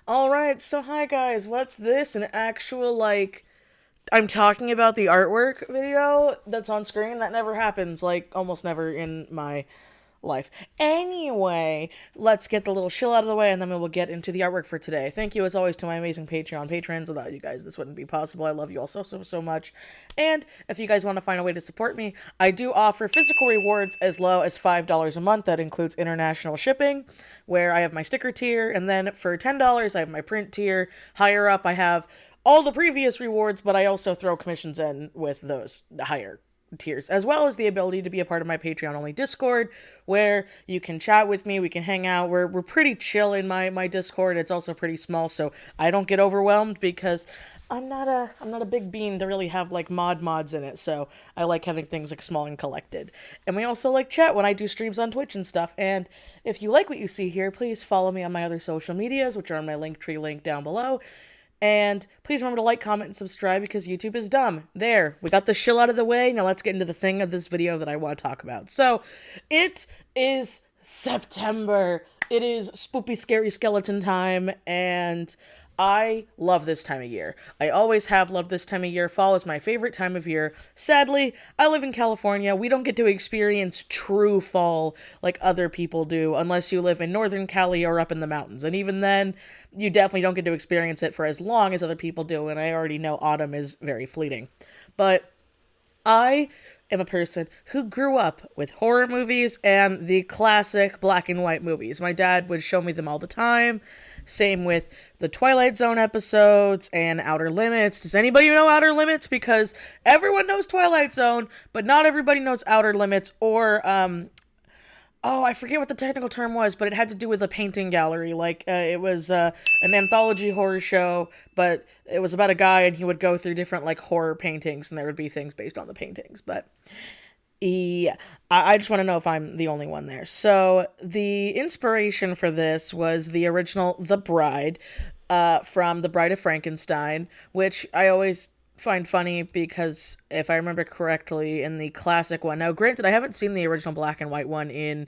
Alright, so hi guys, what's this? An actual, I'm talking about the artwork video that's on screen? That never happens, almost never in my life. Anyway, let's get the little shill out of the way and then we will get into the artwork for today. Thank you as always to my amazing Patreon patrons. Without you guys, this wouldn't be possible. I love you all so much. And if you guys want to find a way to support me, I do offer physical rewards as low as $5 a month. That includes international shipping, where I have my sticker tier, and then for $10, I have my print tier. Higher up, I have all the previous rewards, but I also throw commissions in with those higher tiers, as well as the ability to be a part of my Patreon only Discord, where you can chat with me, we can hang out. We're pretty chill in my Discord. It's also pretty small, so I don't get overwhelmed because I'm not a big bean to really have mods in it, so I like having things small and collected. And we also chat when I do streams on Twitch and stuff. And if you like what you see here, please follow me on my other social medias, which are on my Linktree link down below. And please remember to like, comment, and subscribe because YouTube is dumb. There, we got the shill out of the way. Now let's get into the thing of this video that I want to talk about. So, it is September. It is spoopy, scary skeleton time, and I love this time of year. I always have loved this time of year. Fall is my favorite time of year. Sadly, I live in California. We don't get to experience true fall like other people do unless you live in Northern Cali or up in the mountains. And even then, you definitely don't get to experience it for as long as other people do. And I already know autumn is very fleeting. But I am a person who grew up with horror movies and the classic black and white movies. My dad would show me them all the time. Same with the Twilight Zone episodes and Outer Limits. Does anybody know Outer Limits? Because everyone knows Twilight Zone, but not everybody knows Outer Limits or oh, I forget what the technical term was, but it had to do with a painting gallery. It was an anthology horror show, but it was about a guy and he would go through different, horror paintings, and there would be things based on the paintings. But, yeah, I just want to know if I'm the only one there. So, the inspiration for this was the original The Bride, from The Bride of Frankenstein, which I always find funny because if I remember correctly, in the classic one, now granted, I haven't seen the original black and white one in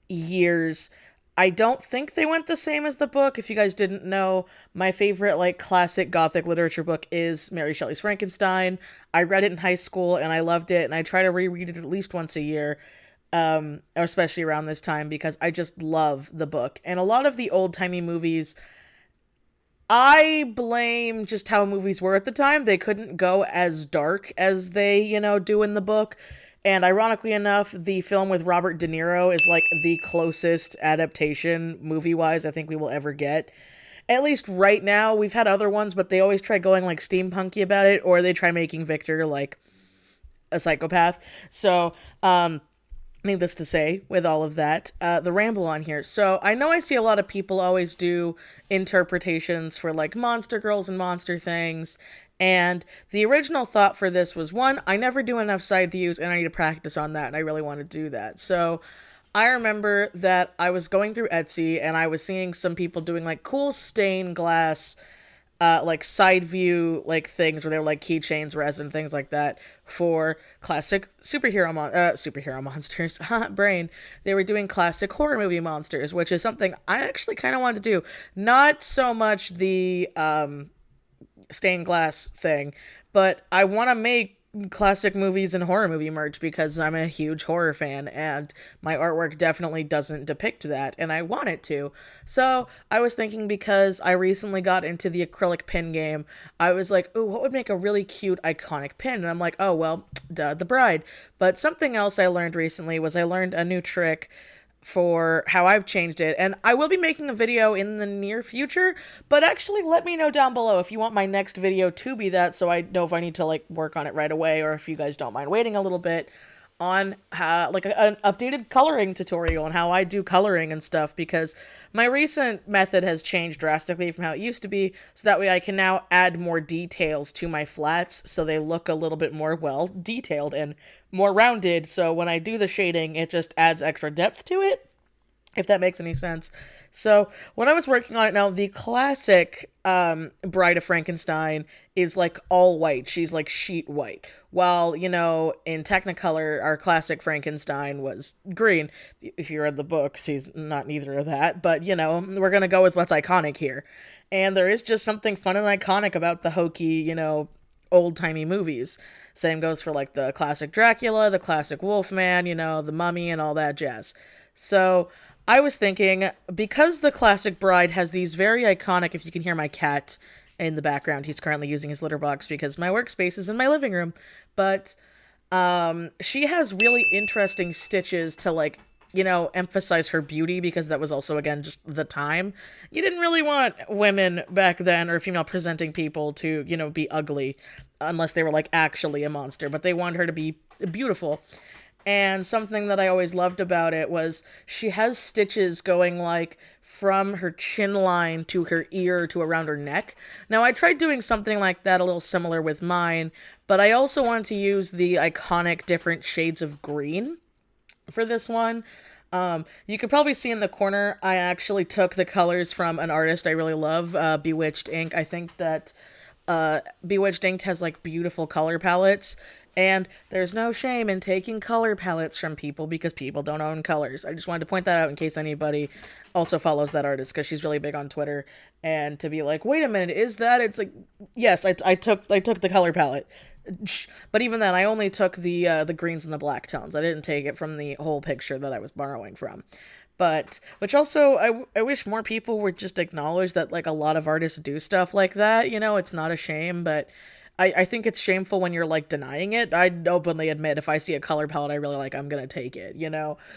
years. I don't think they went the same as the book. If you guys didn't know, my favorite classic gothic literature book is Mary Shelley's Frankenstein. I read it in high school and I loved it, and I try to reread it at least once a year. Especially around this time because I just love the book. And a lot of the old-timey movies, I blame just how movies were at the time. They couldn't go as dark as they, do in the book. And ironically enough, the film with Robert De Niro is the closest adaptation movie-wise I think we will ever get. At least right now. We've had other ones, but they always try going steampunky about it, or they try making Victor a psychopath. So, needless to say, with all of that, the ramble on here. So I know I see a lot of people always do interpretations for monster girls and monster things. And the original thought for this was, one, I never do enough side views and I need to practice on that, and I really want to do that. So I remember that I was going through Etsy and I was seeing some people doing cool stained glass side view things where they were keychains, resin, things like that for classic superhero monsters. Brain. They were doing classic horror movie monsters, which is something I actually kind of wanted to do. Not so much the stained glass thing, but I want to make classic movies and horror movie merch because I'm a huge horror fan and my artwork definitely doesn't depict that, and I want it to. So I was thinking, because I recently got into the acrylic pin game, I was like, ooh, what would make a really cute iconic pin? And I'm like, oh well, duh, The Bride. But something else I learned recently was I learned a new trick for how I've changed it, and I will be making a video in the near future, but actually let me know down below if you want my next video to be that, so I know if I need to work on it right away, or if you guys don't mind waiting a little bit on how an updated coloring tutorial on how I do coloring and stuff, because my recent method has changed drastically from how it used to be, so that way I can now add more details to my flats so they look a little bit more well detailed and more rounded. So when I do the shading, it just adds extra depth to it. if that makes any sense. So when I was working on it now, the classic Bride of Frankenstein is like all white. She's like sheet white. While, in Technicolor, our classic Frankenstein was green. If you read the books, he's not neither of that. But, we're going to go with what's iconic here. And there is just something fun and iconic about the hokey, old timey movies. Same goes for like the classic Dracula, the classic Wolfman, the Mummy, and all that jazz. So I was thinking, because the classic Bride has these very iconic, if you can hear my cat in the background, he's currently using his litter box because my workspace is in my living room. But she has really interesting stitches to like, emphasize her beauty, because that was also, again, just the time. You didn't really want women back then, or female presenting people, to, be ugly unless they were like actually a monster, but they wanted her to be beautiful. And something that I always loved about it was she has stitches going like from her chin line to her ear to around her neck. Now, I tried doing something like that a little similar with mine, but I also wanted to use the iconic different shades of green for this one. You could probably see in the corner, I actually took the colors from an artist I really love, Bewitched Ink. I think that Bewitched Ink has like beautiful color palettes, and there's no shame in taking color palettes from people because people don't own colors. I just wanted to point that out in case anybody also follows that artist, because she's really big on Twitter, and to be like, wait a minute, is that? It's like, yes, I took the color palette. But even then, I only took the greens and the black tones. I didn't take it from the whole picture that I was borrowing from. But, which also, I wish more people would just acknowledge that, like, a lot of artists do stuff like that. It's not a shame, but I think it's shameful when you're, like, denying it. I'd openly admit if I see a color palette I really like, I'm gonna take it,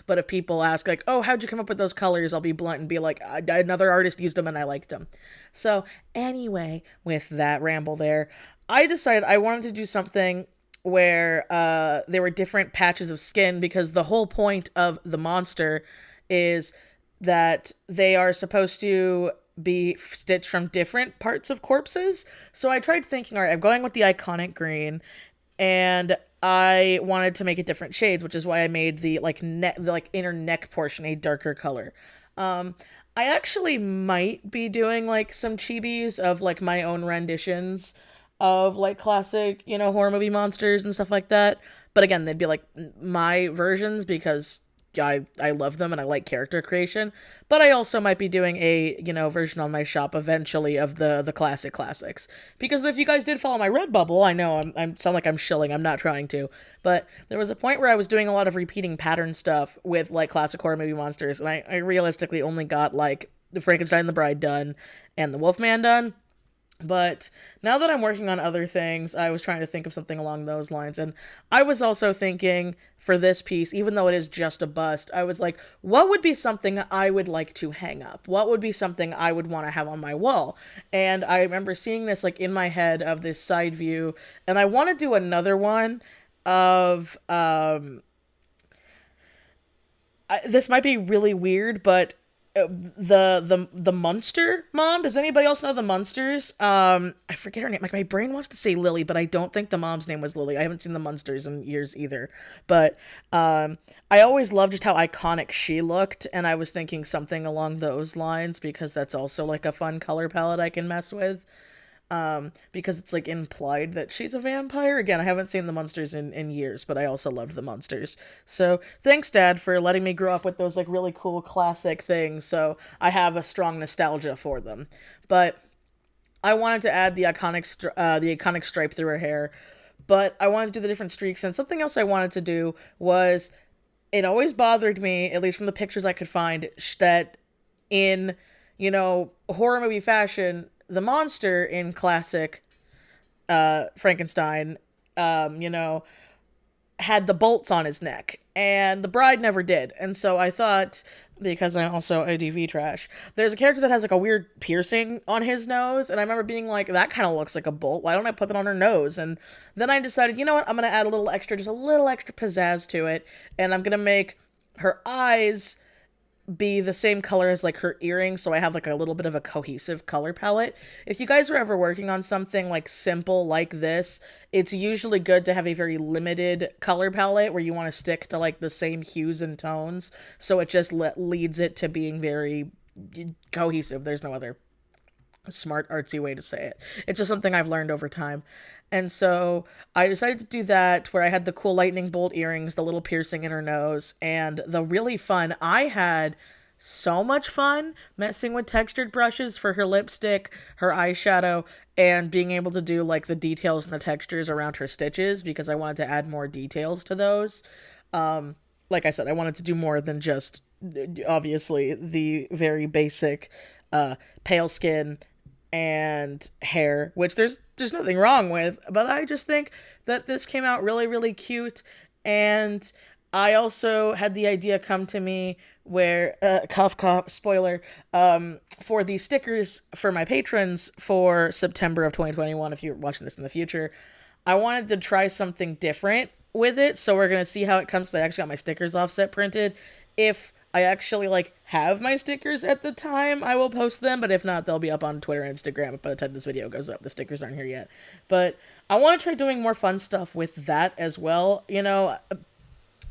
But if people ask, like, oh, how'd you come up with those colors? I'll be blunt and be like, another artist used them and I liked them. So, anyway, with that ramble there, I decided I wanted to do something where there were different patches of skin, because the whole point of the monster is that they are supposed to be stitched from different parts of corpses. So I tried thinking, all right, I'm going with the iconic green, and I wanted to make it different shades, which is why I made the inner neck portion a darker color. I actually might be doing like some chibis of like my own renditions of like classic, horror movie monsters and stuff like that. But again, they'd be like my versions, because I love them and I like character creation. But I also might be doing a, version on my shop eventually of the classic classics. Because if you guys did follow my Redbubble, I know I'm sound like I'm shilling, I'm not trying to. But there was a point where I was doing a lot of repeating pattern stuff with like classic horror movie monsters, and I realistically only got like the Frankenstein and the Bride done and the Wolfman done. But now that I'm working on other things, I was trying to think of something along those lines. And I was also thinking for this piece, even though it is just a bust, I was like, what would be something I would like to hang up? What would be something I would want to have on my wall? And I remember seeing this like in my head of this side view. And I want to do another one of, this might be really weird, but the Munster mom. Does anybody else know the Munsters? I forget her name. Like, my brain wants to say Lily, but I don't think the mom's name was Lily. I haven't seen the Munsters in years either. But I always loved just how iconic she looked, and I was thinking something along those lines, because that's also like a fun color palette I can mess with. Because it's like implied that she's a vampire. Again, I haven't seen the Munsters in years, but I also loved the Munsters. So thanks, Dad, for letting me grow up with those like really cool classic things. So I have a strong nostalgia for them. But I wanted to add the iconic stripe through her hair, but I wanted to do the different streaks. And something else I wanted to do was, it always bothered me, at least from the pictures I could find, that in, horror movie fashion, the monster in classic Frankenstein, had the bolts on his neck, and the bride never did. And so I thought, because I'm also ADV trash, there's a character that has like a weird piercing on his nose, and I remember being like, that kind of looks like a bolt. Why don't I put that on her nose? And then I decided, you know what, I'm going to add just a little extra pizzazz to it, and I'm going to make her eyes be the same color as like her earrings, so I have like a little bit of a cohesive color palette. If you guys are ever working on something like simple like this, it's usually good to have a very limited color palette where you want to stick to like the same hues and tones, so it just leads it to being very cohesive. There's no other smart artsy way to say it. It's just something I've learned over time. And so I decided to do that, where I had the cool lightning bolt earrings, the little piercing in her nose, and the really fun, I had so much fun messing with textured brushes for her lipstick, her eyeshadow, and being able to do like the details and the textures around her stitches, because I wanted to add more details to those. Like I said, I wanted to do more than just obviously the very basic pale skin and hair, which there's nothing wrong with, but I just think that this came out really, really cute. And I also had the idea come to me where, cough, cough, spoiler, for these stickers for my patrons for September of 2021, if you're watching this in the future, I wanted to try something different with it, so we're going to see how it comes. I actually got my stickers offset printed. If I actually like have my stickers at the time, I will post them, but if not, they'll be up on Twitter and Instagram by the time this video goes up. The stickers aren't here yet, but I want to try doing more fun stuff with that as well. You know,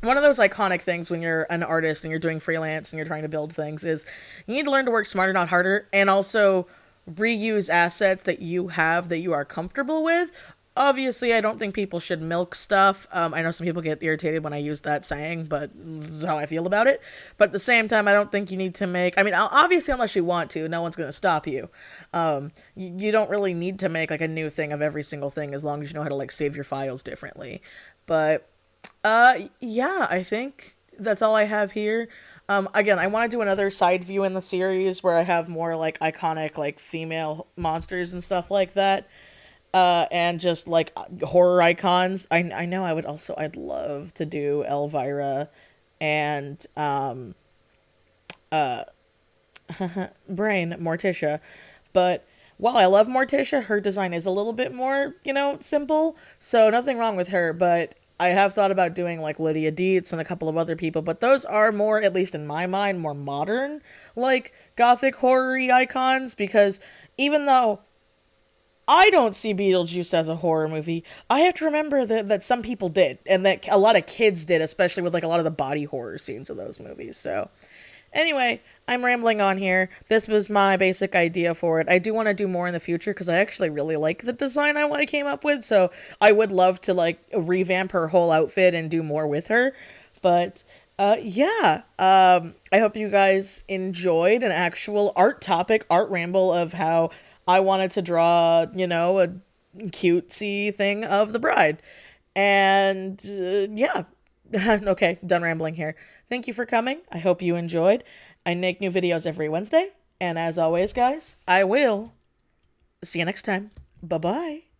one of those iconic things when you're an artist and you're doing freelance and you're trying to build things is you need to learn to work smarter, not harder, and also reuse assets that you have that you are comfortable with. Obviously, I don't think people should milk stuff. I know some people get irritated when I use that saying, but this is how I feel about it. But at the same time, I don't think you need to make... I mean, obviously, unless you want to, no one's going to stop you. You don't really need to make, like, a new thing of every single thing as long as you know how to, like, save your files differently. But, yeah, I think that's all I have here. Again, I want to do another side view in the series where I have more, like, iconic, like, female monsters and stuff like that. And just like horror icons. I know I'd love to do Elvira and Brain Morticia, but while I love Morticia, her design is a little bit more, you know, simple, so nothing wrong with her. But I have thought about doing like Lydia Dietz and a couple of other people, but those are more, at least in my mind, more modern, like gothic horror-y icons, because even though I don't see Beetlejuice as a horror movie, I have to remember that some people did, and that a lot of kids did, especially with like a lot of the body horror scenes of those movies. So anyway, I'm rambling on here. This was my basic idea for it. I do want to do more in the future because I actually really like the design I came up with, so I would love to like revamp her whole outfit and do more with her. But yeah, I hope you guys enjoyed an actual art ramble of how I wanted to draw, you know, a cutesy thing of the bride. And yeah, okay, done rambling here. Thank you for coming. I hope you enjoyed. I make new videos every Wednesday. And as always, guys, I will see you next time. Bye-bye.